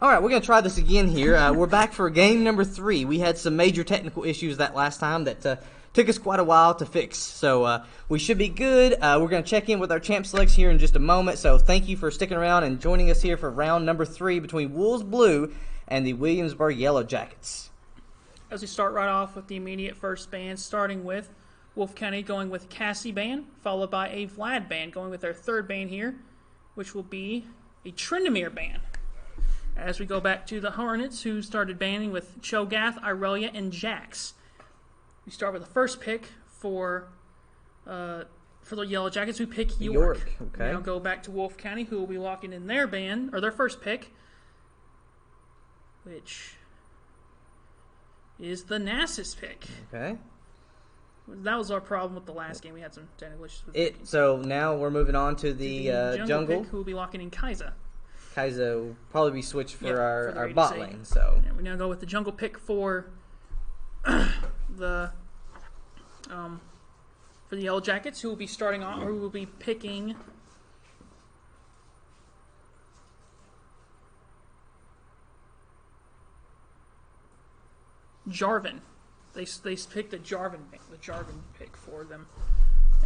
All right, we're going to try this again here. We're back for game number 3. We had some major technical issues that last time that took us quite a while to fix. So we should be good. We're going to check in with our champ selects here in just a moment. So thank you for sticking around and joining us here for round number 3 between Wolves Blue and the Williamsburg Yellow Jackets. As we start right off with the immediate first band, starting with Wolfe County going with Cassie band, followed by a Vlad band going with their third band here, which will be a Trindamere band. As we go back to the Hornets, who started banding with Cho'Gath, Irelia, and Jax. We start with the first pick for the Yellow Jackets, who pick York. Okay. Now go back to Wolfe County, who will be locking in their band, or their first pick, which is the Nassus pick. Okay. That was our problem with the last game. We had some technical issues with it. So now we're moving on to the jungle pick, who will be locking in Kaiza. Kaiza will probably be switched for our ADC. bot lane. So we now go with the jungle pick for the Yellow Jackets, who will be starting on, or who will be picking Jarvan. They picked the Jarvan pick for them.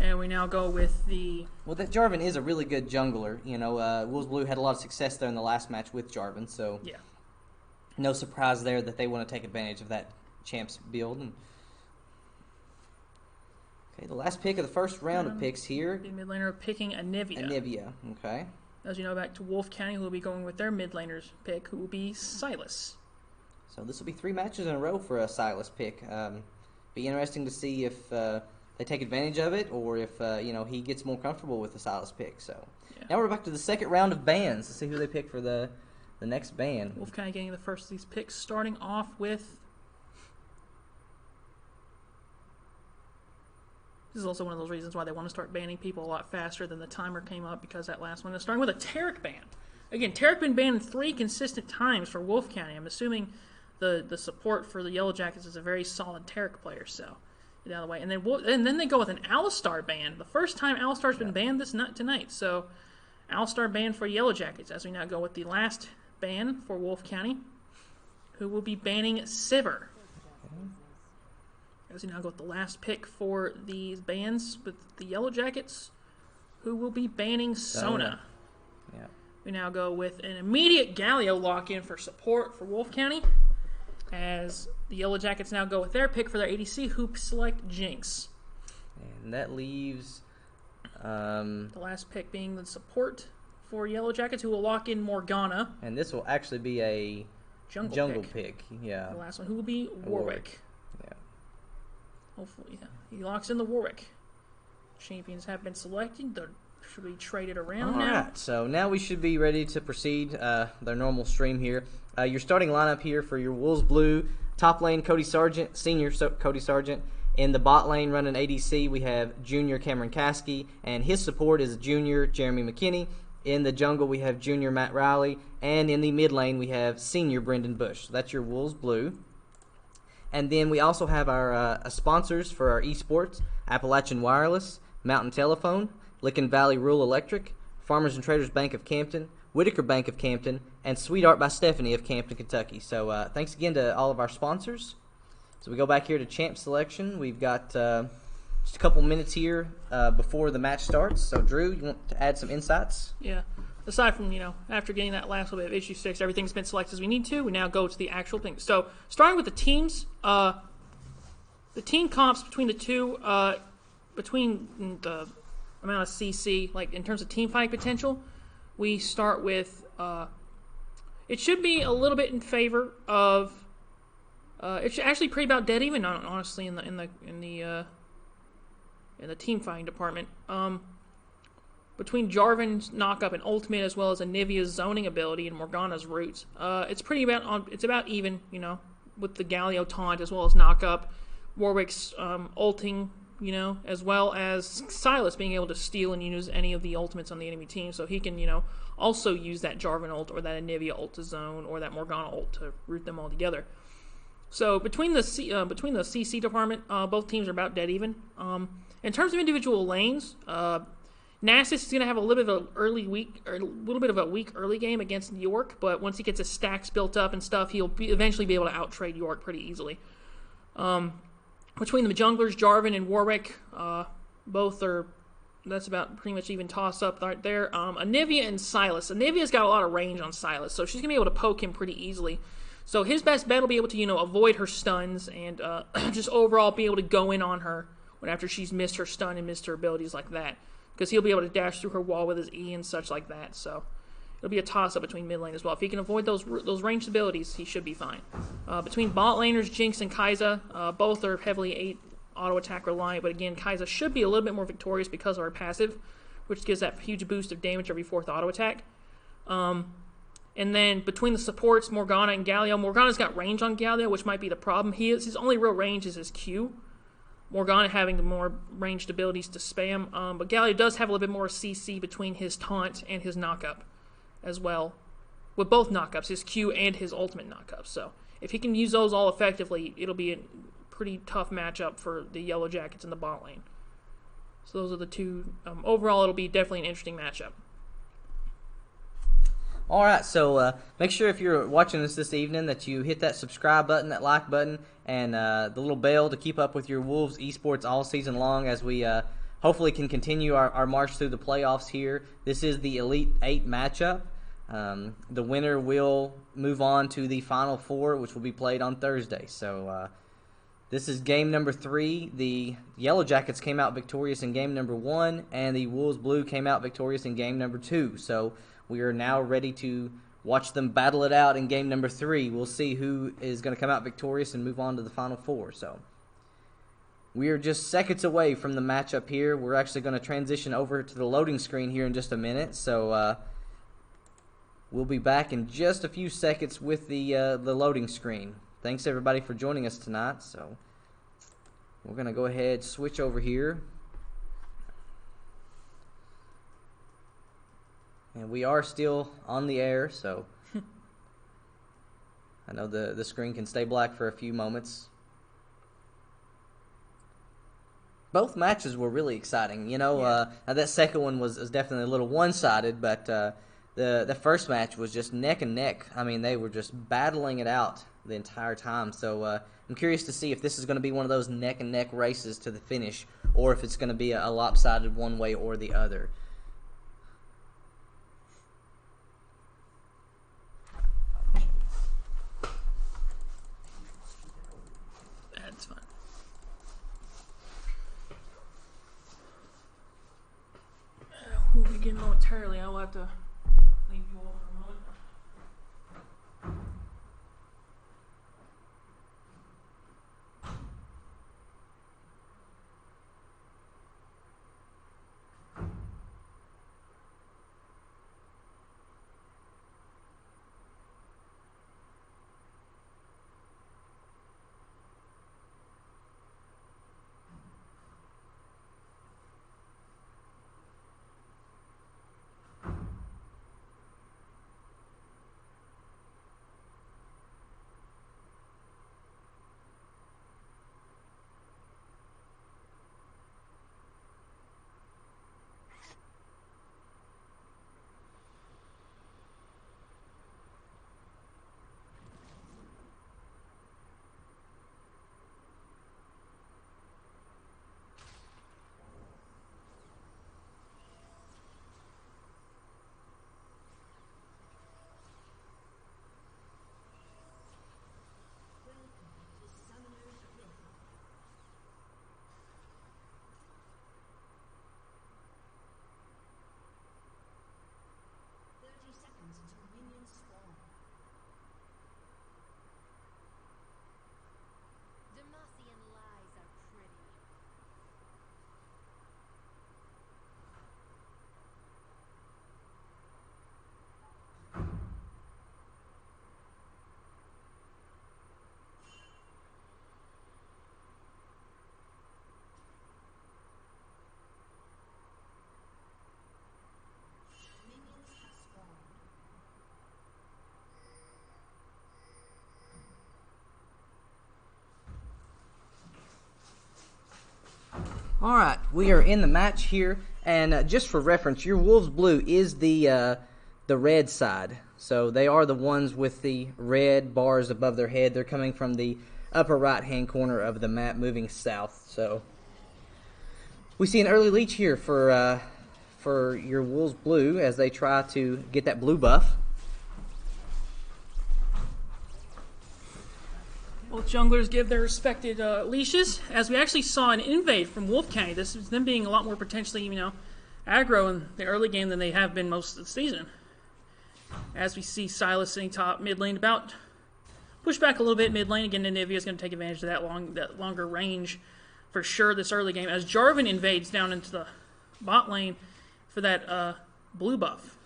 And we now go with the... Well, that Jarvan is a really good jungler. You know, Wolves Blue had a lot of success there in the last match with Jarvan, so yeah, no surprise there that they want to take advantage of that champs build. And okay, the last pick of the first round of picks here. The mid laner picking Anivia. Anivia, okay. As you know, back to Wolfe County, who will be going with their mid laner's pick, who will be Silas. So this will be 3 matches in a row for a Silas pick. Be interesting to see if they take advantage of it, or if he gets more comfortable with the Silas pick. So now we're back to the second round of bands to see who they pick for the next band. Wolfe County getting the first of these picks, starting off with... This is also one of those reasons why they want to start banning people a lot faster than the timer came up, because that last one is starting with a Tarek ban. Again, Tarek been banned 3 consistent times for Wolfe County. I'm assuming the support for the Yellow Jackets is a very solid Tarek player, so get out of the way. And then they go with an Alistar ban. The first time Alistar's been banned tonight. So Alistar ban for Yellow Jackets, as we now go with the last ban for Wolfe County, who will be banning Sivir. As we now go with the last pick for these bans with the Yellow Jackets, who will be banning Sona. Yeah. We now go with an immediate Galio lock-in for support for Wolfe County, as the Yellow Jackets now go with their pick for their ADC, who select Jinx. And that leaves... the last pick being the support for Yellow Jackets, who will lock in Morgana. And this will actually be a jungle pick. Yeah. The last one, who will be Warwick. Yeah. Hopefully, he locks in the Warwick. Champions have been selected. They should be traded around now. All right, so now we should be ready to proceed their normal stream here. Your starting lineup here for your Wolves Blue, top lane Cody Sargent, senior Cody Sargent. In the bot lane running ADC, we have junior Cameron Caskey, and his support is junior Jeremy McKinney. In the jungle, we have junior Matt Riley, and in the mid lane, we have senior Brendan Bush. So that's your Wolves Blue. And then we also have our sponsors for our esports: Appalachian Wireless, Mountain Telephone, Licking Valley Rural Electric, Farmers and Traders Bank of Campton, Whitaker Bank of Campton, and Sweet Art by Stephanie of Campton, Kentucky. So thanks again to all of our sponsors. So we go back here to champ selection. We've got just a couple minutes here before the match starts. So Drew, you want to add some insights? Yeah. Aside from, after getting that last little bit of issue 6, everything's been selected as we need to. We now go to the actual thing. So starting with the teams, the team comps between the two, between the amount of CC, like in terms of team fighting potential, we start with it should be a little bit in favor of it's actually pretty about dead even, honestly, in the team fighting department. Between Jarvan's knock-up and ultimate, as well as Anivia's zoning ability and Morgana's roots, it's about even, with the Galio taunt as well as knock-up, Warwick's ulting, as well as Silas being able to steal and use any of the ultimates on the enemy team, so he can, also use that Jarvan ult or that Anivia ult to zone or that Morgana ult to root them all together. So between the CC department, both teams are about dead even. In terms of individual lanes, Nasus is going to have a little bit of a weak early game against York, but once he gets his stacks built up and stuff, he'll eventually be able to out-trade York pretty easily. Between the junglers, Jarvan and Warwick, that's about pretty much even toss-up right there. Anivia and Sylas. Anivia's got a lot of range on Sylas, so she's going to be able to poke him pretty easily. So his best bet will be able to, avoid her stuns and just overall be able to go in on her after she's missed her stun and missed her abilities like that. Because he'll be able to dash through her wall with his E and such like that. So it'll be a toss-up between mid lane as well. If he can avoid those ranged abilities, he should be fine. Between bot laners, Jinx and Kai'Sa, both are heavily 8 auto attack reliant. But again, Kai'Sa should be a little bit more victorious because of her passive, which gives that huge boost of damage every 4th auto attack. And then between the supports, Morgana and Galio. Morgana's got range on Galio, which might be the problem. His only real range is his Q. Morgana having the more ranged abilities to spam, but Galio does have a little bit more CC between his taunt and his knockup as well. With both knockups, his Q and his ultimate knockup. So if he can use those all effectively, it'll be a pretty tough matchup for the Yellow Jackets in the bot lane. So those are the two. Overall, it'll be definitely an interesting matchup. All right, so make sure if you're watching this evening that you hit that subscribe button, that like button, and the little bell to keep up with your Wolves esports all season long as we hopefully can continue our march through the playoffs here. This is the Elite 8 matchup. The winner will move on to the Final Four, which will be played on Thursday. So this is game number 3. The Yellow Jackets came out victorious in game number 1, and the Wolves Blue came out victorious in game number 2. So we are now ready to watch them battle it out in game number 3. We'll see who is going to come out victorious and move on to the Final Four. So we are just seconds away from the matchup here. We're actually going to transition over to the loading screen here in just a minute. So we'll be back in just a few seconds with the loading screen. Thanks everybody for joining us tonight. So we're going to go ahead, switch over here. And we are still on the air, so I know the screen can stay black for a few moments. Both matches were really exciting. That second one was definitely a little one-sided, but the first match was just neck and neck. I mean, they were just battling it out the entire time. So I'm curious to see if this is going to be one of those neck and neck races to the finish, or if it's going to be a lopsided one way or the other. That's fine. We'll begin momentarily. I'll have to leave you all for a moment. All right, we are in the match here, And just for reference, your Wolves blue is the red side. So they are the ones with the red bars above their head. They're coming from the upper right-hand corner of the map moving south. So we see an early leech here for your Wolves blue as they try to get that blue buff. Both junglers give their respected leashes, as we actually saw an invade from Wolfe County. This is them being a lot more potentially, aggro in the early game than they have been most of the season. As we see Silas sitting top mid lane, about push back a little bit mid lane. Again, Anivia is going to take advantage of that longer range for sure this early game. As Jarvan invades down into the bot lane for that blue buff.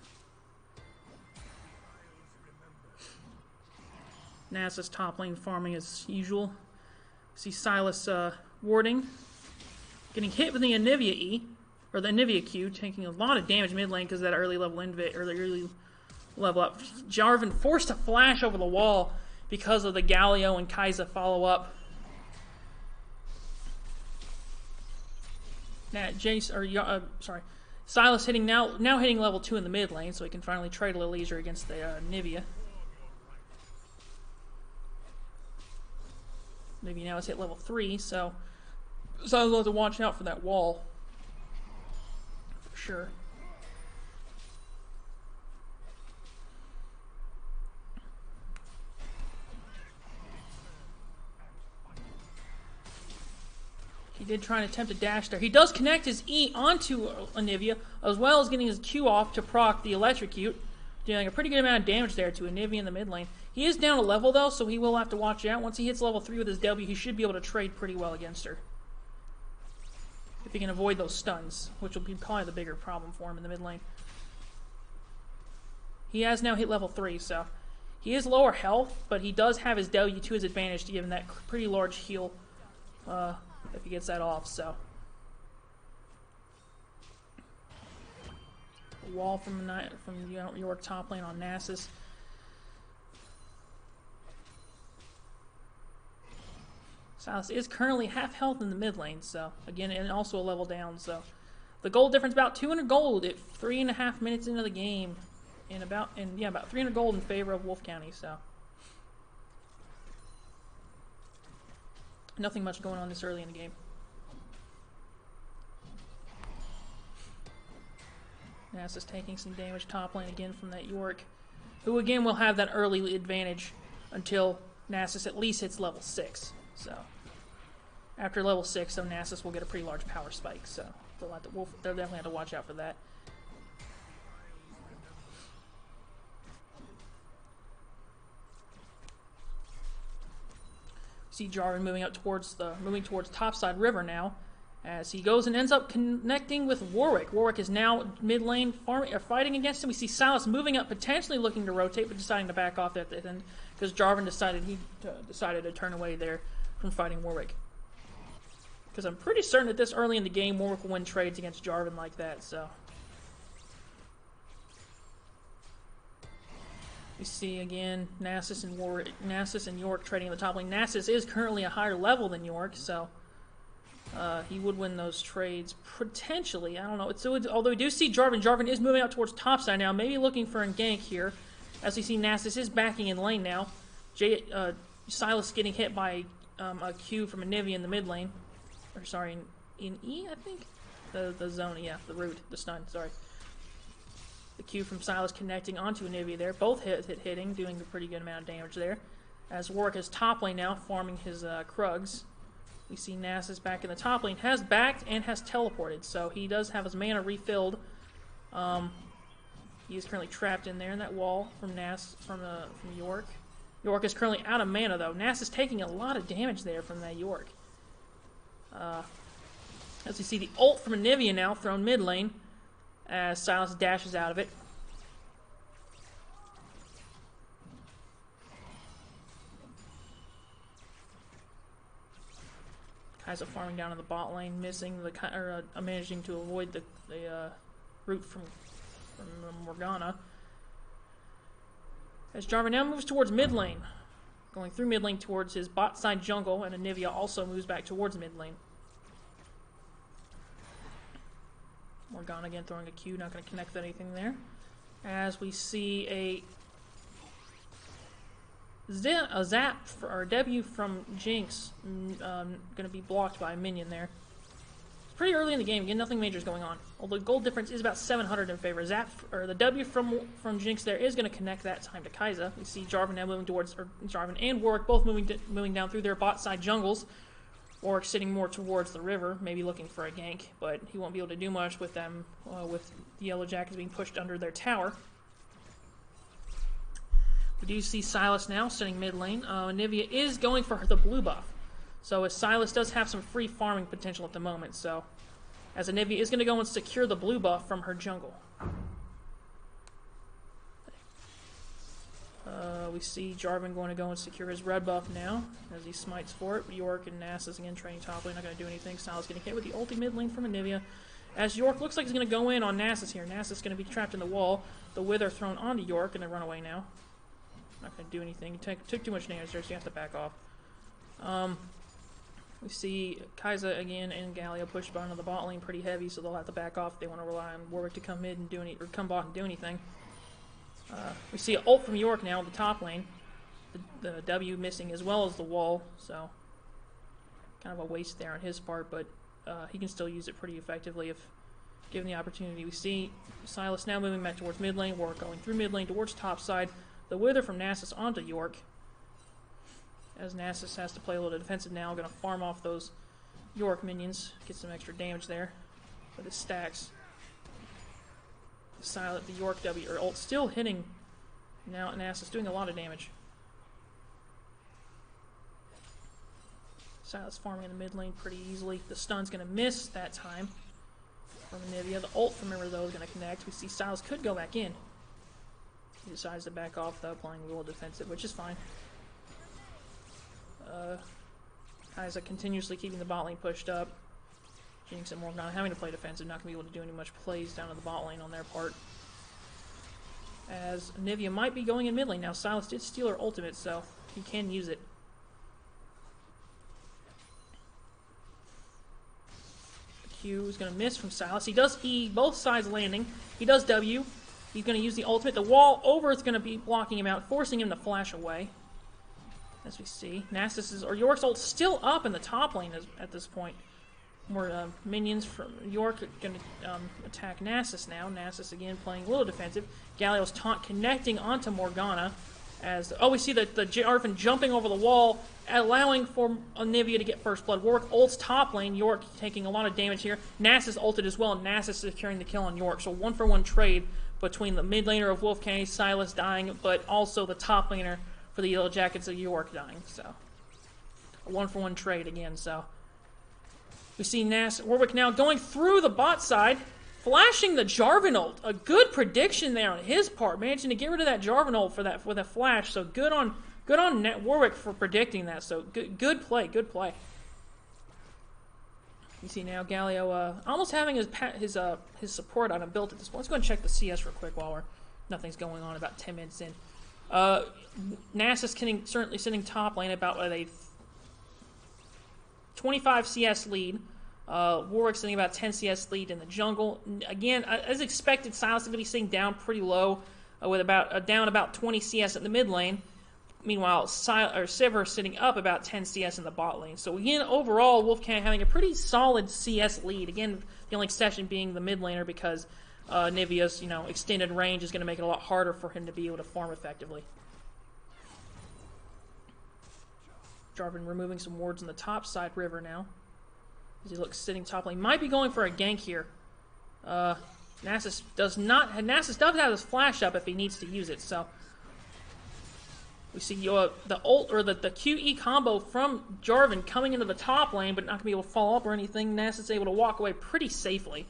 Nasa's top lane farming as usual. See Silas warding, getting hit with the Anivia E, or the Anivia Q, taking a lot of damage mid lane because of that early level invade, or the early level up. Jarvan forced to flash over the wall because of the Galio and Kai'Sa follow up. Silas hitting now hitting level 2 in the mid lane, so he can finally trade a little easier against the Anivia. Maybe now it's hit level 3, so Silas will have to watch out for that wall. For sure. He did try and attempt a dash there. He does connect his E onto Anivia, as well as getting his Q off to proc the electrocute, dealing a pretty good amount of damage there to Anivia in the mid lane. He is down a level, though, so he will have to watch out. Once he hits level 3 with his W, he should be able to trade pretty well against her. If he can avoid those stuns, which will be probably the bigger problem for him in the mid lane. He has now hit level 3, so he is lower health, but he does have his W to his advantage to give him that pretty large heal if he gets that off, so. A wall from York top lane on Nasus. Silas is currently half health in the mid lane, so again, and also a level down. So the gold difference about 200 gold at 3.5 minutes into the game, and about 300 gold in favor of Wolfe County. So nothing much going on this early in the game. Nasus taking some damage top lane again from that York, who again will have that early advantage until Nasus at least hits level 6. So after level 6, so Nasus will get a pretty large power spike. So they'll definitely have to watch out for that. See Jarvan moving towards topside river now, as he goes and ends up connecting with Warwick. Warwick is now mid lane fighting against him. We see Silas moving up, potentially looking to rotate, but deciding to back off at the end because Jarvan decided to turn away there from fighting Warwick. Because I'm pretty certain that this early in the game, Warwick will win trades against Jarvan like that. So we see again Nasus and York trading in the top lane. Nasus is currently a higher level than York, so he would win those trades potentially. I don't know. Although we do see Jarvan is moving out towards topside now, maybe looking for a gank here. As we see Nasus is backing in lane now. Silas getting hit by a Q from Anivia in the mid lane. Or sorry, in E, I think? The zone, yeah, the root, the stun, sorry. The Q from Silas connecting onto Anivia there. Both hitting, doing a pretty good amount of damage there. As Warwick is top lane now, farming his Krugs. We see Nasus back in the top lane, has backed and has teleported, so he does have his mana refilled. He is currently trapped in there in that wall from York. York is currently out of mana though. Nasus is taking a lot of damage there from that York. As we see the ult from Anivia now thrown mid lane, as Silas dashes out of it. Kai'Sa farming down in the bot lane, managing to avoid the root from Morgana. As Jarvan now moves towards mid lane, going through mid lane towards his bot side jungle, and Anivia also moves back towards mid lane. Morgana again throwing a Q, not going to connect with anything there. As we see a zap or a W from Jinx, going to be blocked by a minion there. It's pretty early in the game. Again, nothing major is going on. Although the gold difference is about 700 in favor. Zap or the W from Jinx there is going to connect that time to Kai'Sa. We see Jarvan now moving towards, or Jarvan and Warwick both moving down through their bot side jungles. Warwick sitting more towards the river, maybe looking for a gank, but he won't be able to do much with them, with the Yellow Jackets being pushed under their tower. We do see Sylas now sitting mid lane. Anivia is going for the blue buff. So as Sylas does have some free farming potential at the moment, so as Anivia is going to go and secure the blue buff from her jungle. We see Jarvan going to go and secure his red buff now as he smites for it. York and Nasus again training top lane, not going to do anything. Sylas getting hit with the ulti mid lane from Anivia. As York looks like he's going to go in on Nasus here. Nasus is going to be trapped in the wall. The Wither thrown onto York and then run away now. Not going to do anything. He took too much damage there, so you have to back off. We see Kai'Sa again and Galio pushed onto the bot lane pretty heavy, so they'll have to back off if they want to rely on Warwick to come mid and do any, or come bot and do anything. We see an ult from York now in the top lane. The W missing as well as the wall, so kind of a waste there on his part, but he can still use it pretty effectively if given the opportunity. We see Sylas now moving back towards mid lane, Warwick going through mid lane towards top side. The Wither from Nasus onto York. As Nasus has to play a little defensive now, going to farm off those York minions, get some extra damage there with his stacks. The York W or ult still hitting now. Nasus doing a lot of damage. Sylas farming in the mid lane pretty easily. The stun's going to miss that time from Anivia. The ult from River though is going to connect. We see Sylas could go back in. He decides to back off though, playing a little defensive, which is fine. Kai'Sa continuously keeping the bot lane pushed up. Jinx and Morgana having to play defensive, not going to be able to do any much plays down to the bot lane on their part. As Anivia might be going in mid lane now. Sylas did steal her ultimate, so he can use it. The Q is going to miss from Sylas. He does E, both sides landing. He does W. He's going to use the ultimate. The wall over is going to be blocking him out, forcing him to flash away. As we see, Nasus's or York's ult still up in the top lane at this point. More minions from York are going to attack Nasus now. Nasus again playing a little defensive. Galio's taunt connecting onto Morgana. As we see the Jarvan jumping over the wall, allowing for Anivia to get first blood. Warwick ults top lane. York taking a lot of damage here. Nasus ulted as well, and Nasus securing the kill on York. So 1-for-1 trade between the mid laner of Wolfe, Sylas dying, but also the top laner for the Yellow Jackets of York dying. So a 1-for-1 trade again. So we see Warwick now going through the bot side, flashing the Jarvan ult. A good prediction there on his part, managing to get rid of that Jarvan ult for that with a flash. So good on Warwick for predicting that. So good play, good play. You see now Galio almost having his support on him built at this point. Let's go and check the CS real quick while nothing's going on. About 10 minutes in. Nasus certainly sitting top lane about a 25 CS lead. Warwick sitting about 10 CS lead in the jungle. Again, as expected, Sylas is going to be sitting down pretty low with down about 20 CS in the mid lane. Meanwhile, Sivir sitting up about 10 CS in the bot lane. So again, overall, Wolfgang having a pretty solid CS lead. Again, the only exception being the mid laner because Nivea's extended range is going to make it a lot harder for him to be able to farm effectively. Jarvan removing some wards on the top side river now. As he looks sitting top lane. Might be going for a gank here. Nasus does have his flash up if he needs to use it, so we see the ult or the QE combo from Jarvan coming into the top lane, but not going to be able to follow up or anything. Nasus is able to walk away pretty safely.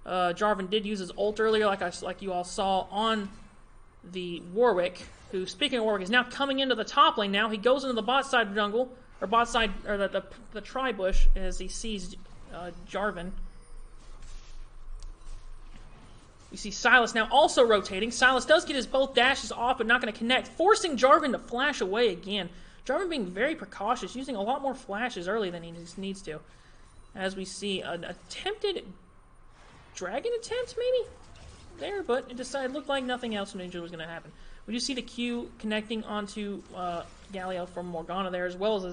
Jarvan did use his ult earlier, like you all saw on the Warwick, who, speaking of Warwick, is now coming into the top lane now. He goes into the bot side jungle, or bot side, or the tri-bush as he sees Jarvan. We see Sylas now also rotating. Sylas does get his both dashes off, but not going to connect, forcing Jarvan to flash away again. Jarvan being very precautious, using a lot more flashes early than he needs to. As we see an attempted dragon attempt, maybe? There, but it looked like nothing else from Ninja was going to happen. We do see the Q connecting onto Galio from Morgana there, as well as the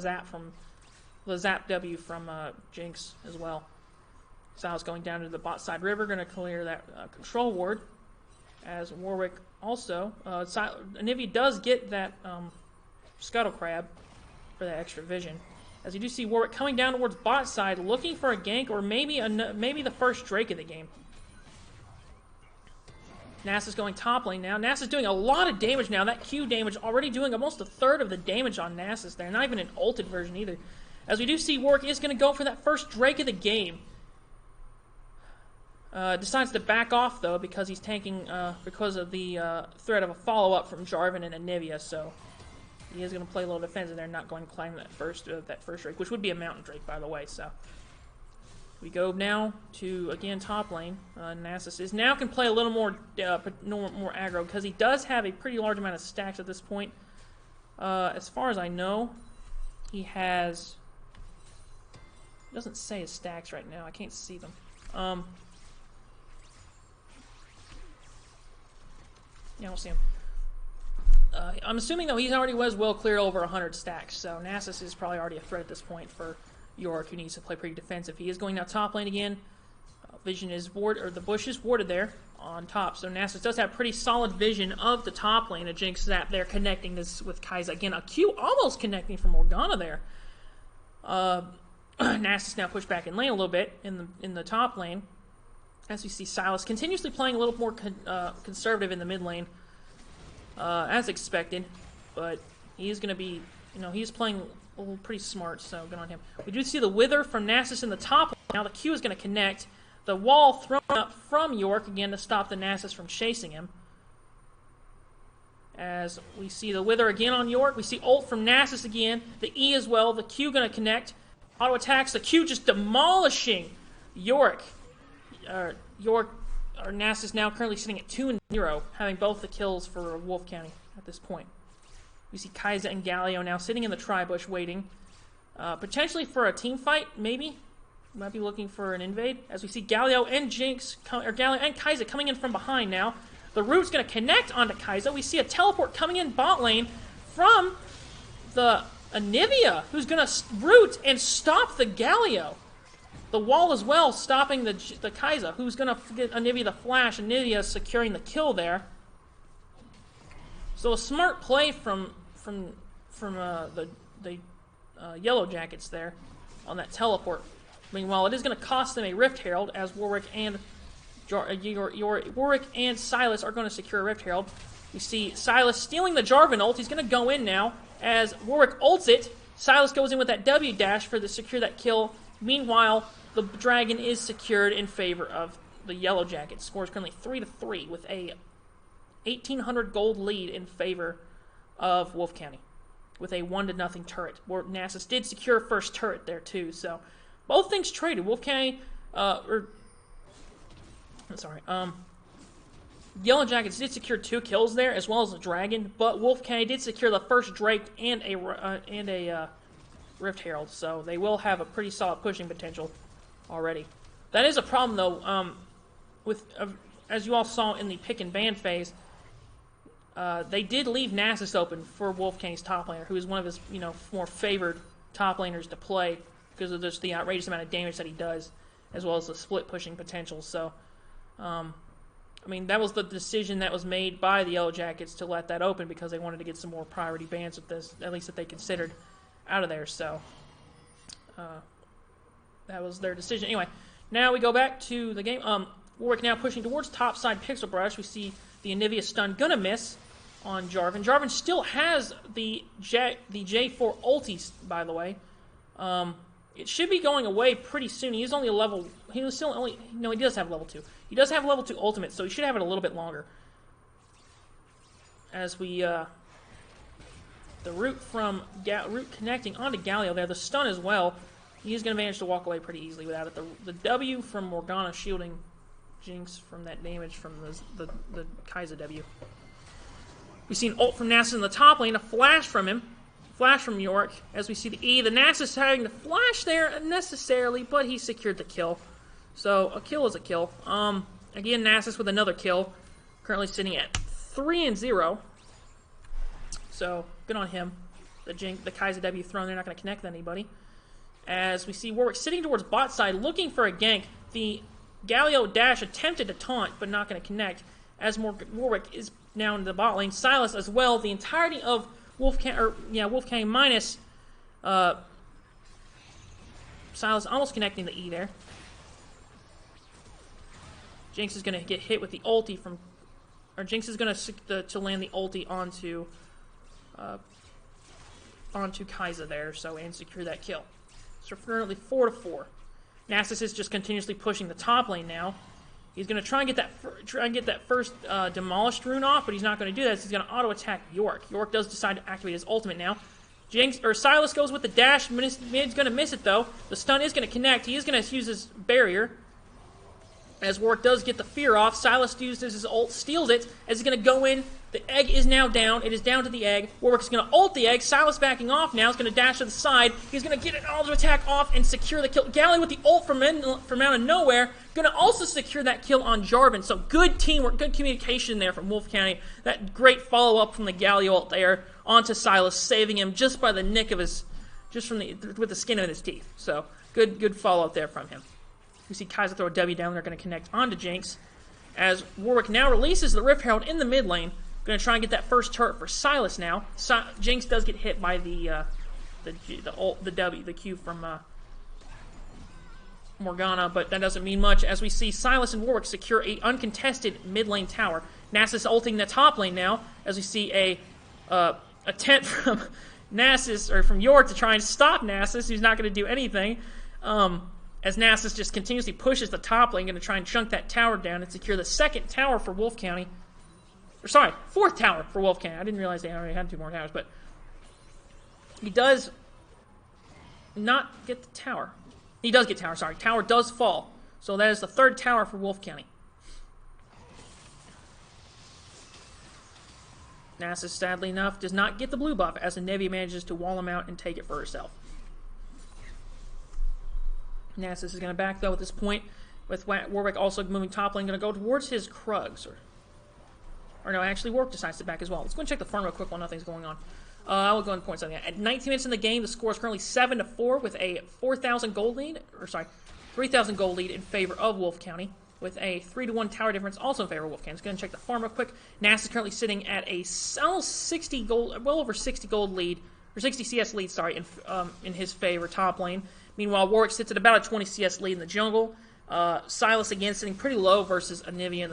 Zap W from Jinx as well. Silas going down to the bot side river, going to clear that control ward. As Warwick also, Anivia does get that Scuttle Crab for that extra vision. As you do see Warwick coming down towards bot side, looking for a gank or maybe the first Drake of the game. Nasa's going top lane now. Nasa's doing a lot of damage now. That Q damage already doing almost a third of the damage on Nasus there. Not even an ulted version either. As we do see Warwick is going to go for that first Drake of the game. Decides to back off though because he's tanking because of the threat of a follow-up from Jarvan and Anivia. So he is going to play a little defensive there, not going to climb that first Drake, which would be a Mountain Drake by the way. So we go now to, again, top lane. Nasus is now can play a little more aggro because he does have a pretty large amount of stacks at this point. As far as I know, he has... It doesn't say his stacks right now. I can't see them. Yeah, we'll see him. I'm assuming, though, he's already well cleared over 100 stacks, so Nasus is probably already a threat at this point for York, who needs to play pretty defensive. He is going now top lane again. Vision is the bush is warded there on top, so Nasus does have pretty solid vision of the top lane. A Jinx Zap there connecting this with Kai'Sa. Again, a Q almost connecting from Morgana there. Nasus now pushed back in lane a little bit in the top lane. As we see Silas continuously playing a little more conservative in the mid lane, as expected, but he is going to be, he's playing pretty smart, so good on him. We do see the Wither from Nasus in the top lane. Now the Q is going to connect. The wall thrown up from York again to stop the Nasus from chasing him. As we see the Wither again on York, we see ult from Nasus again. The E as well. The Q going to connect. Auto attacks. The Q just demolishing York. Nasus now currently sitting at 2-0, having both the kills for Wolfe County at this point. We see Kai'Sa and Galio now sitting in the tri-bush waiting. Potentially for a team fight, maybe. Might be looking for an invade. As we see Galio and Galio and Kai'Sa coming in from behind now. The root's going to connect onto Kai'Sa. We see a teleport coming in bot lane from the Anivia, who's going to root and stop the Galio. The wall as well, stopping the Kai'Sa, who's going to get Anivia the flash. Anivia securing the kill there. So a smart play from the Yellow Jackets there on that teleport. Meanwhile, it is going to cost them a Rift Herald as Warwick and Silas are going to secure a Rift Herald. We see Silas stealing the Jarvan ult. He's going to go in now as Warwick ults it. Silas goes in with that W dash to secure that kill. Meanwhile, the dragon is secured in favor of the Yellow Jackets. Scores currently 3-3 with a 1,800 gold lead in favor of Wolfe County with a 1-0 turret. Nasus did secure first turret there too, so both things traded. Wolfe County, Yellow Jackets did secure 2 kills there as well as a dragon, but Wolfe County did secure the first Drake and a Rift Herald, so they will have a pretty solid pushing potential already. That is a problem though. As you all saw in the pick and ban phase, they did leave Nasus open for Wolfe County's top laner, who is one of his more favored top laners to play because of just the outrageous amount of damage that he does, as well as the split pushing potential. So, that was the decision that was made by the Yellow Jackets to let that open because they wanted to get some more priority bans with this, at least that they considered out of there. So, that was their decision. Anyway, now we go back to the game. Warwick now pushing towards top side Pixel Brush. We see the Anivia stun gonna miss on Jarvan. Jarvan still has the J4 ultis, by the way. It should be going away pretty soon. He is only a level... He does have level 2. He does have level 2 ultimate, so he should have it a little bit longer. As we... the root from... root connecting onto Galio there. The stun as well. He's going to manage to walk away pretty easily without it. The W from Morgana shielding Jinx from that damage from the Kai'Sa W. We see an ult from Nasus in the top lane. A flash from him. Flash from York, as we see the E. The Nasus having to flash there unnecessarily, but he secured the kill. So a kill is a kill. Again, Nasus with another kill. Currently sitting at 3-0. So good on him. The Kaiser W thrown, they're not going to connect with anybody. As we see Warwick sitting towards bot side, looking for a gank. The Galio dash attempted to taunt, but not going to connect. As Warwick is now in the bot lane. Silas as well. The entirety of Wolfgang minus Silas almost connecting the E there. Jinx is going to get hit with the ulti from... Or Jinx is going to land the ulti onto Kaiser there, and secure that kill. So currently 4-4. Nasus is just continuously pushing the top lane now. He's going to try and get that first demolished rune off, but he's not going to do that. So he's going to auto attack York. York does decide to activate his ultimate now. Silas goes with the dash. Mid's going to miss it though. The stun is going to connect. He is going to use his barrier. As Warwick does get the fear off, Silas uses his ult, steals it, as he's going to go in. The egg is now down. It is down to the egg. Warwick is going to ult the egg. Silas backing off now. He's going to dash to the side. He's going to get an auto attack off and secure the kill. Galley with the ult from out of nowhere. Going to also secure that kill on Jarvan. So good teamwork, good communication there from Wolfe County. That great follow-up from the Galley ult there onto Silas, saving him just by the nick of his, with the skin of his teeth. So good follow-up there from him. We see Kaiser throw a W down. They're going to connect onto Jinx. As Warwick now releases the Rift Herald in the mid lane. Going to try and get that first turret for Silas now. Jinx does get hit by the Q from Morgana, but that doesn't mean much. As we see Silas and Warwick secure a uncontested mid lane tower. Nasus ulting the top lane now. As we see a attempt from Nasus, or from York, to try and stop Nasus, who's not going to do anything. As Nasus just continuously pushes the top lane, going to try and chunk that tower down and secure the second tower for Wolfe County. Or sorry, fourth tower for Wolfe County. I didn't realize they already had 2 more towers, but he does not get the tower. He does get tower, sorry. Tower does fall. So that is the third tower for Wolfe County. Nasus, sadly enough, does not get the blue buff as Anivia manages to wall him out and take it for herself. Nasus is going to back, though, at this point, with Warwick also moving top lane, going to go towards his Krugs. Or no, actually, Warwick decides to back as well. Let's go and check the farm real quick while nothing's going on. I will go and point something out. At 19 minutes in the game, the score is currently 7-4 with a 4,000 gold lead, 3,000 gold lead in favor of Wolfe County, with a 3-1 tower difference also in favor of Wolfe County. Let's go and check the farm real quick. Nasus is currently sitting at a almost 60 gold, well over 60 gold lead, or 60 CS lead, sorry, in his favor top lane. Meanwhile, Warwick sits at about a 20 CS lead in the jungle. Silas again sitting pretty low versus Anivia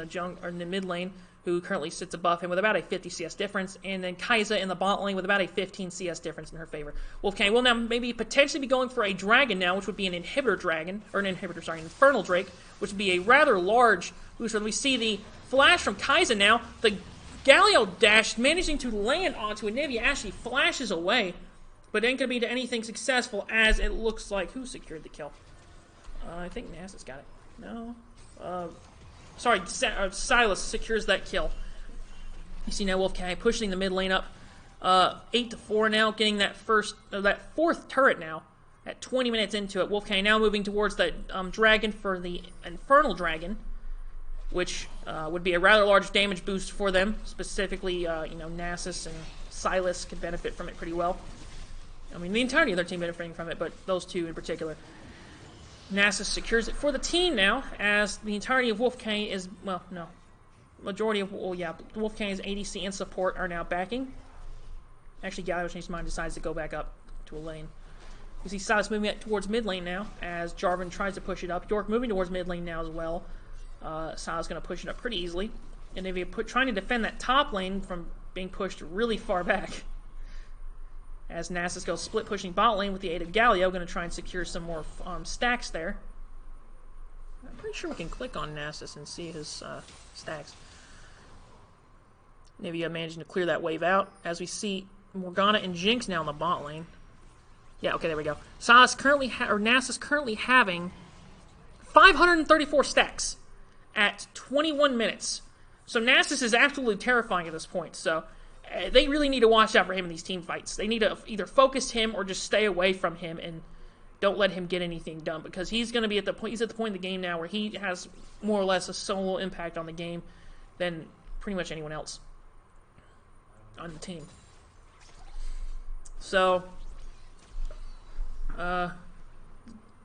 in the mid lane, who currently sits above him with about a 50 CS difference, and then Kaiser in the bot lane with about a 15 CS difference in her favor. Wolfe County will now maybe potentially be going for a dragon now, which would be an inhibitor dragon, or an infernal drake, which would be a rather large boost. We see the flash from Kaiser now. The Galio dash managing to land onto Anivia actually flashes away, but ain't going to be to anything successful, as it looks like... Who secured the kill? I think Nasus got it. No? Sorry, Silas secures that kill. You see now Wolfe County pushing the mid lane up 8-4 now, getting that fourth turret now at 20 minutes into it. Wolfe County now moving towards the dragon for the Infernal Dragon, which would be a rather large damage boost for them. Specifically, Nasus and Silas could benefit from it pretty well. I mean, the entirety of their team benefiting from it, but those two in particular. Nasus secures it for the team now, as the entirety of Wolfe County is, well, no. Majority of, Wolfe County's ADC and support are now backing. Actually, Galio changed his mind, decides to go back up to a lane. You see Silas moving towards mid lane now, as Jarvan tries to push it up. York moving towards mid lane now as well. Silas going to push it up pretty easily. And if you're trying to defend that top lane from being pushed really far back. As Nasus goes split pushing bot lane with the aid of Galio, going to try and secure some more stacks there. I'm pretty sure we can click on Nasus and see his stacks. Nivea managing to clear that wave out, as we see Morgana and Jinx now in the bot lane. Yeah, okay, there we go. Nasus currently having 534 stacks at 21 minutes. So Nasus is absolutely terrifying at this point. So they really need to watch out for him in these team fights. They need to either focus him or just stay away from him don't let him get anything done, because he's going to be at the point. He's at the point in the game now where he has more or less a solo impact on the game than pretty much anyone else on the team. So,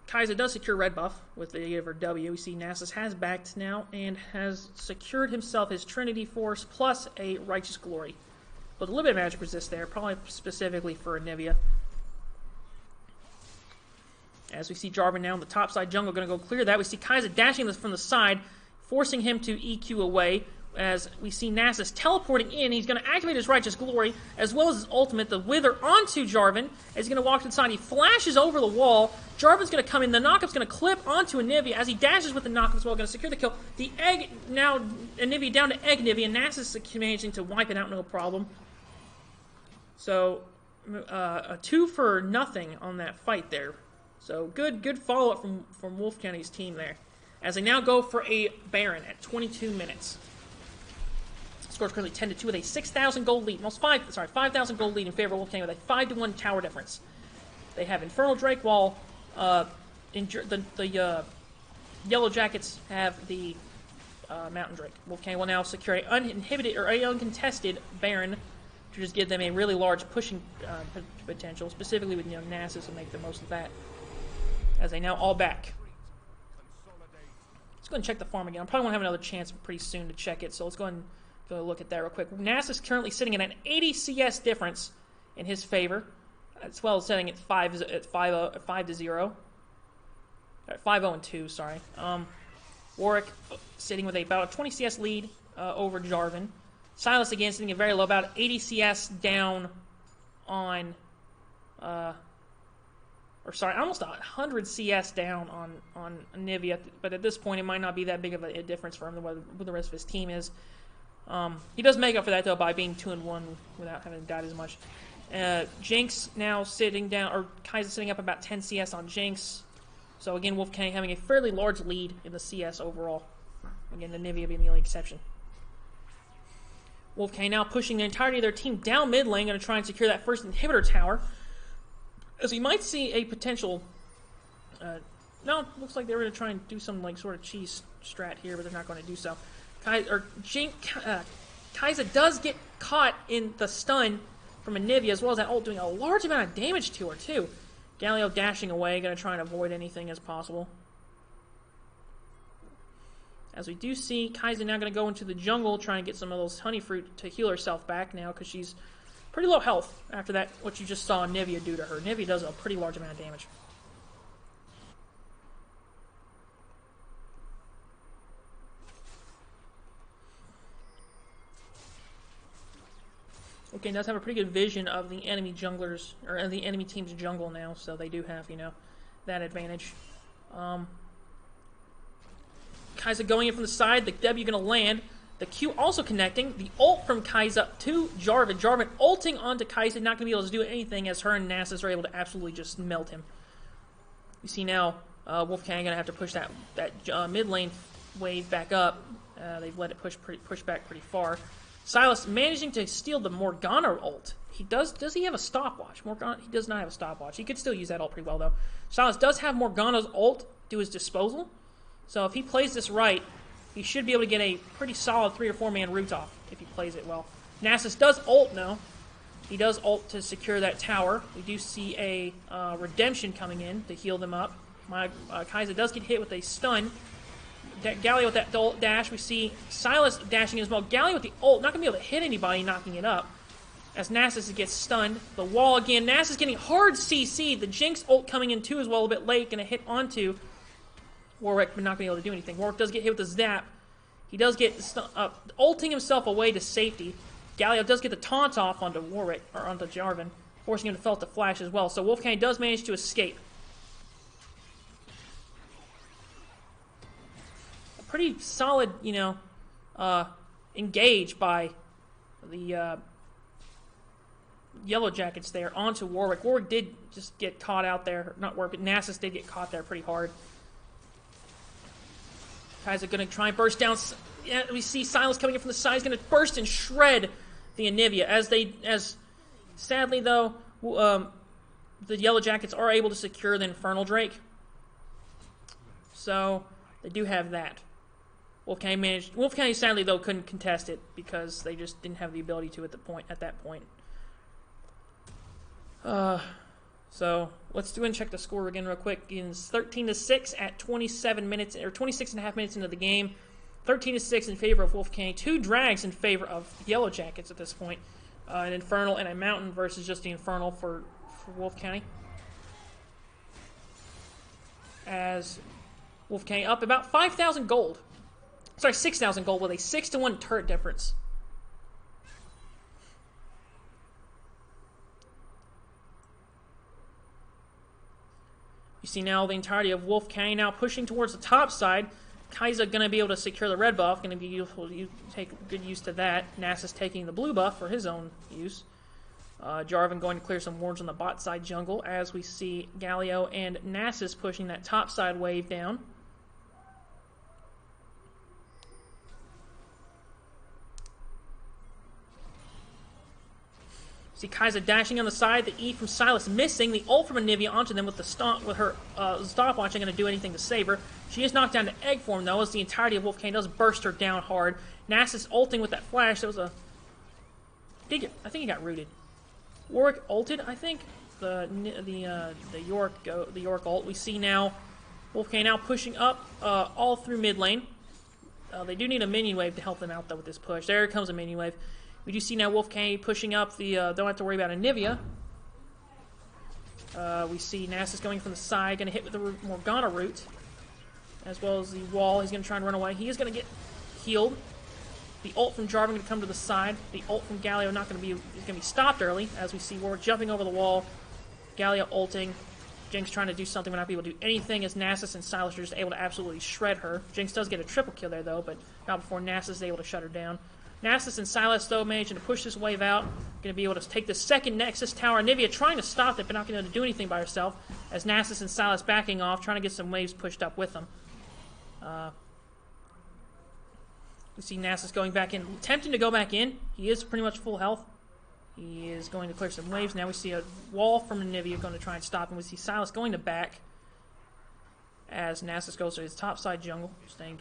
Kaiser does secure red buff with the aid of her W. We see Nasus has backed now and has secured himself his Trinity Force plus a Righteous Glory. With a little bit of magic resist there, probably specifically for Anivia. As we see Jarvan now in the top side jungle going to go clear that. We see Kaiser dashing this from the side, forcing him to EQ away. As we see Nasus teleporting in, he's going to activate his Righteous Glory, as well as his ultimate, the Wither, onto Jarvan. As he's going to walk to the side, he flashes over the wall. Jarvan's going to come in, the knockup's going to clip onto Anivia. As he dashes with the knockup as well, going to secure the kill. The egg, now Anivia down to egg Anivia. Nasus is managing to wipe it out, no problem. So, a 2 for nothing on that fight there. So, good follow-up from Wolfe County's team there. As they now go for a Baron at 22 minutes. Score's currently 10-2 with a 6,000 gold lead. Almost 5,000 gold lead in favor of Wolfe County with a 5-1 tower difference. They have Infernal Drake, while the Yellow Jackets have the Mountain Drake. Wolfe County will now secure an uninhibited or a uncontested Baron to just give them a really large pushing potential, specifically with Nasus, to make the most of that. As they now all back. Let's go ahead and check the farm again. I probably won't have another chance pretty soon to check it, so let's go ahead and go look at that real quick. Nasus is currently sitting at an 80 CS difference in his favor, as well as setting at 5-0. 5-0-2, sorry. Warwick sitting with about a 20 CS lead over Jarvan. Silas again sitting at very low, about 80 CS down on, almost 100 CS down on Anivia. But at this point, it might not be that big of a difference for him what the rest of his team is. He does make up for that, though, by being 2-1 without having died as much. Jinx now sitting down, or Kaiser sitting up about 10 CS on Jinx. So again, Wolfe County having a fairly large lead in the CS overall. Again, Anivia being the only exception. Wolfe County now pushing the entirety of their team down mid lane, going to try and secure that first inhibitor tower. As we might see a potential... no, looks like they're going to try and do some sort of cheese strat here, but they're not going to do so. Kaiser does get caught in the stun from Anivia, as well as that ult doing a large amount of damage to her, too. Galio dashing away, going to try and avoid anything as possible. As we do see, Kaiser now going to go into the jungle, trying to get some of those honey fruit to heal herself back now, because she's pretty low health after that, what you just saw Anivia do to her. Anivia does a pretty large amount of damage. Okay, does have a pretty good vision of the enemy junglers, or the enemy team's jungle now, so they do have, that advantage. Kaiser going in from the side, the W going to land. The Q also connecting. The ult from Kaiser to Jarvan. Jarvan ulting onto Kaiser, not going to be able to do anything as her and Nasus are able to absolutely just melt him. You see now, Wolfe County going to have to push that mid lane wave back up. They've let it push back pretty far. Silas managing to steal the Morgana ult. Does he have a stopwatch? He does not have a stopwatch. He could still use that ult pretty well, though. Silas does have Morgana's ult to his disposal. So if he plays this right, he should be able to get a pretty solid 3 or 4 man root off if he plays it well. Nasus does ult, no. He does ult to secure that tower. We do see a redemption coming in to heal them up. Kaiser does get hit with a stun. Galio with that ult dash. We see Silas dashing as well. Galio with the ult, not going to be able to hit anybody, knocking it up. As Nasus gets stunned. The wall again. Nasus getting hard CC. The Jinx ult coming in too as well, a bit late. Going to hit onto Warwick, but not going to be able to do anything. Warwick does get hit with the zap. He does get ulting himself away to safety. Galio does get the taunt off onto Warwick, or onto Jarvan, forcing him to felt the flash as well. So Wolfe County does manage to escape. A pretty solid, engage by the Yellow Jackets there onto Warwick. Warwick did just get caught out there. Not Warwick, but Nasus did get caught there pretty hard. Kaiser going to try and burst down. Yeah, we see Silas coming in from the side. He's going to burst and shred the Anivia. As sadly though, the Yellow Jackets are able to secure the Infernal Drake. So they do have that. Wolfe County sadly though couldn't contest it because they just didn't have the ability to at that point. So let's do and check the score again real quick. It's 13-6 at 27 minutes or 26 and a half minutes into the game. 13-6 in favor of Wolfe County. 2 drags in favor of Yellow Jackets at this point. An Infernal and a Mountain versus just the Infernal for Wolfe County. As Wolfe County up about 5,000 gold. Sorry, 6,000 gold with a 6-1 turret difference. You see now the entirety of Wolfe County now pushing towards the top side. Kaiser going to be able to secure the red buff. Going to be useful to take good use to that. Nasus taking the blue buff for his own use. Jarvan going to clear some wards on the bot side jungle as we see Galio and Nasus pushing that top side wave down. See Kaiser dashing on the side, the E from Silas missing, the ult from Anivia onto them with the with her stopwatch ain't going to do anything to save her. She is knocked down to egg form though, as the entirety of Wolfe County does burst her down hard. Nasus ulting with that flash. That was a... I think he got rooted. Warwick ulted, I think. The York ult. We see now Wolfe County now pushing up all through mid lane. They do need a minion wave to help them out though with this push. There comes a minion wave. We do see now Wolfe County pushing up the, don't have to worry about Anivia. We see Nasus going from the side, going to hit with the Morgana root, as well as the wall. He's going to try and run away. He is going to get healed. The ult from Jarvan going to come to the side. The ult from Galio not going to be, is going to be stopped early, as we see Warwick jumping over the wall. Galio ulting. Jinx trying to do something, but not be able to do anything, as Nasus and Silas are just able to absolutely shred her. Jinx does get a triple kill there, though, but not before Nasus is able to shut her down. Nasus and Silas, though, managing to push this wave out. Going to be able to take the second Nexus tower. Anivia trying to stop it, but not going to be able to do anything by herself. As Nasus and Silas backing off, trying to get some waves pushed up with them. We see Nasus going back in, attempting to go back in. He is pretty much full health. He is going to clear some waves. Now we see a wall from Anivia going to try and stop him. We see Silas going to back. As Nasus goes to his top side jungle, staying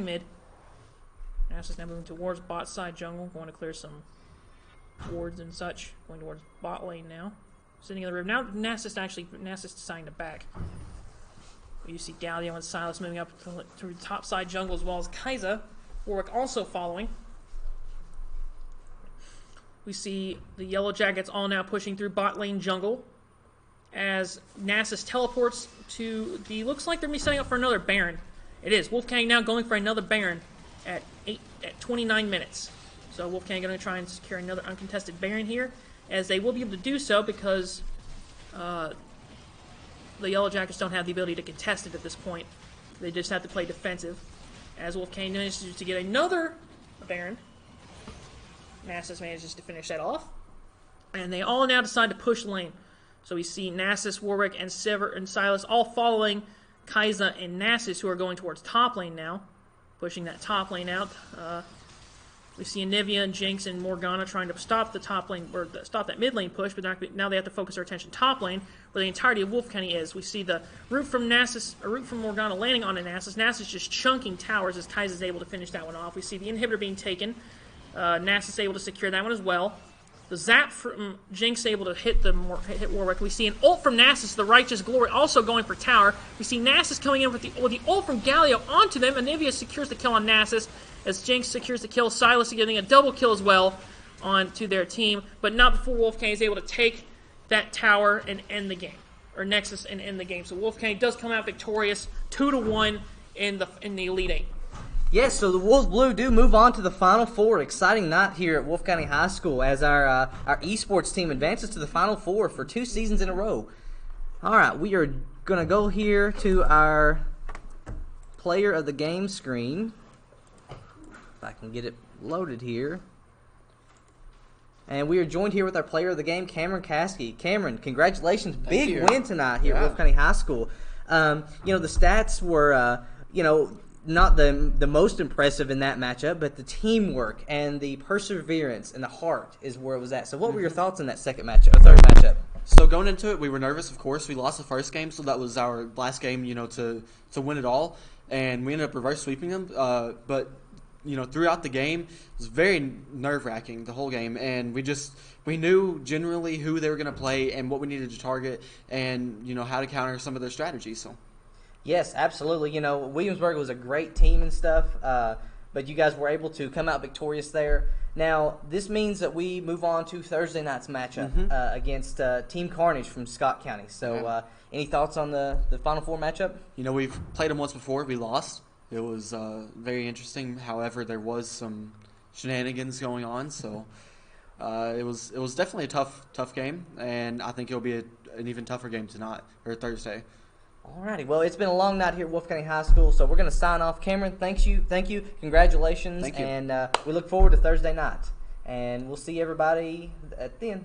mid. Nasus now moving towards bot side jungle, going to clear some wards and such. Going towards bot lane now. Sitting in the river. Now Nasus deciding to back. You see Galio and Silas moving up through the top side jungle, as well as Kaiser. Warwick also following. We see the Yellow Jackets all now pushing through bot lane jungle. As Nasus teleports to the... Looks like they're going to be setting up for another Baron. It is. Wolfe County now going for another Baron at 29 minutes. So Wolfe County going to try and secure another uncontested Baron here, as they will be able to do so because the Yellow Jackets don't have the ability to contest it at this point. They just have to play defensive. As Wolfe County manages to get another Baron, Nasus manages to finish that off. And they all now decide to push lane. So we see Nasus, Warwick, and Sever and Silas all following Kaiser and Nasus, who are going towards top lane now. Pushing that top lane out. We see Anivia and Jinx and Morgana trying to stop the top lane, or stop that mid lane push, but now they have to focus their attention top lane, where the entirety of Wolfe County is. We see the root from Morgana landing on Nasus. Nasus just chunking towers as Kaiser is able to finish that one off. We see the inhibitor being taken. Nasus able to secure that one as well. The zap from Jinx able to hit Warwick. We see an ult from Nasus, the Righteous Glory, also going for tower. We see Nasus coming in with the ult from Galio onto them. Anivia secures the kill on Nasus, as Jinx secures the kill. Silas getting a double kill as well onto their team, but not before Wolfe County is able to take that tower and end the game, or Nexus and end the game. So Wolfe County does come out victorious, 2-1 in the Elite Eight. Yes, so the Wolves Blue do move on to the Final Four. Exciting night here at Wolfe County High School as our esports team advances to the Final Four for 2 seasons in a row. All right, we are going to go here to our player of the game screen. If I can get it loaded here. And we are joined here with our player of the game, Cameron Caskey. Cameron, congratulations. Big win tonight here at Wolfe County High School. The stats were, not the most impressive in that matchup, but the teamwork and the perseverance and the heart is where it was at. So what were your thoughts in that third matchup? So going into it, we were nervous, of course. We lost the first game, so that was our last game, to win it all. And we ended up reverse sweeping them. But, throughout the game, it was very nerve-wracking, the whole game. And we knew generally who they were going to play and what we needed to target and, how to counter some of their strategies. So. Yes, absolutely. Williamsburg was a great team and stuff, but you guys were able to come out victorious there. Now, this means that we move on to Thursday night's matchup against Team Carnage from Scott County. So any thoughts on the Final Four matchup? We've played them once before. We lost. It was very interesting. However, there was some shenanigans going on. So it was definitely a tough game, and I think it'll be an even tougher game tonight or Thursday. Alrighty, well, it's been a long night here at Wolfe County High School, so we're going to sign off. Cameron, thank you, congratulations, Thank you. And we look forward to Thursday night. And we'll see everybody at the end.